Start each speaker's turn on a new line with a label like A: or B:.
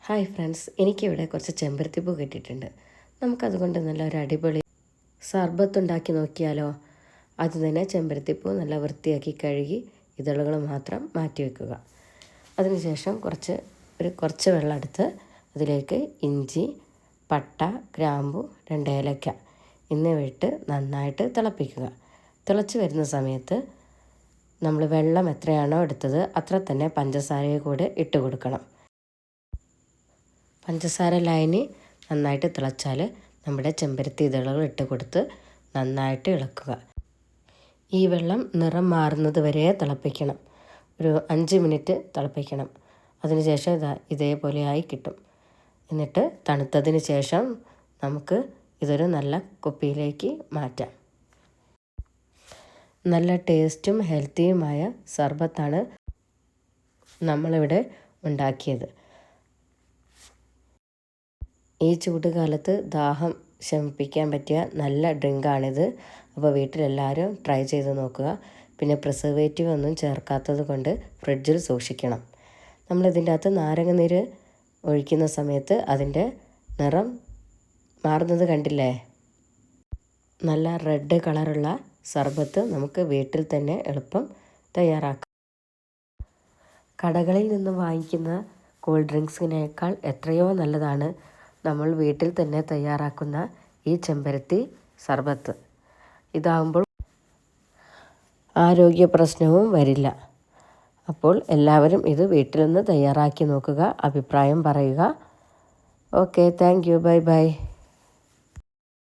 A: Hi friends, എനിക്കിവിടെ കുറച്ച് ചെമ്പരത്തിപ്പൂ കിട്ടിയിട്ടുണ്ട്. നമുക്കതുകൊണ്ട് നല്ലൊരു അടിപൊളി സർബത്തുണ്ടാക്കി നോക്കിയാലോ? അത് തന്നെ ചെമ്പരത്തിപ്പൂ നല്ല വൃത്തിയാക്കി കഴുകി ഇതളുകൾ മാത്രം മാറ്റി വെക്കുക. അതിനുശേഷം കുറച്ച് വെള്ളം എടുത്ത് അതിലേക്ക് ഇഞ്ചി, പട്ട, ഗ്രാമ്പു, 2 ഏലക്ക എന്നിവ ഇട്ട് നന്നായിട്ട് തിളപ്പിക്കുക. തിളച്ച് വരുന്ന സമയത്ത് നമ്മൾ വെള്ളം എത്രയാണോ എടുത്തത് അത്ര തന്നെ പഞ്ചസാരയെ കൂടെ ഇട്ട് കൊടുക്കണം. പഞ്ചസാര ലായനി നന്നായിട്ട് തിളച്ചാൽ നമ്മുടെ ചെമ്പരത്തി ഇതളുകൾ ഇട്ട് കൊടുത്ത് നന്നായിട്ട് ഇളക്കുക. ഈ വെള്ളം നിറം മാറുന്നത് വരെ തിളപ്പിക്കണം. ഒരു 5 മിനിറ്റ് തിളപ്പിക്കണം. അതിനുശേഷം ഇതേപോലെ ആയി കിട്ടും. എന്നിട്ട് തണുത്തതിന് ശേഷം നമുക്ക് ഇതൊരു നല്ല കുപ്പിയിലേക്ക് മാറ്റാം. നല്ല ടേസ്റ്റും ഹെൽത്തിയുമായ സർബത്താണ് നമ്മളിവിടെ ഉണ്ടാക്കിയത്. ഈ ചൂടുകാലത്ത് ദാഹം ശമിപ്പിക്കാൻ പറ്റിയ നല്ല ഡ്രിങ്കാണിത്. അപ്പോൾ വീട്ടിലെല്ലാവരും ട്രൈ ചെയ്ത് നോക്കുക. പിന്നെ പ്രിസർവേറ്റീവ് ഒന്നും ചേർക്കാത്തത് കൊണ്ട് ഫ്രിഡ്ജിൽ സൂക്ഷിക്കണം. നമ്മളിതിൻ്റെ അകത്ത് നാരങ്ങ നീര് ഒഴിക്കുന്ന സമയത്ത് അതിൻ്റെ നിറം മാറുന്നത് കണ്ടില്ലേ? നല്ല റെഡ് കളറുള്ള സർബത്ത് നമുക്ക് വീട്ടിൽ തന്നെ എളുപ്പം തയ്യാറാക്കാം. കടകളിൽ നിന്ന് വാങ്ങിക്കുന്ന കൂൾ ഡ്രിങ്ക്സിനേക്കാൾ എത്രയോ നല്ലതാണ് നമ്മൾ വീട്ടിൽ തന്നെ തയ്യാറാക്കുന്ന ഈ ചെമ്പരത്തി സർബത്ത്. ഇതാകുമ്പോൾ ആരോഗ്യ പ്രശ്നവും വരില്ല. അപ്പോൾ എല്ലാവരും ഇത് വീട്ടിൽ നിന്ന് തയ്യാറാക്കി നോക്കുക. അഭിപ്രായം പറയുക. Okay, thank you. Bye bye.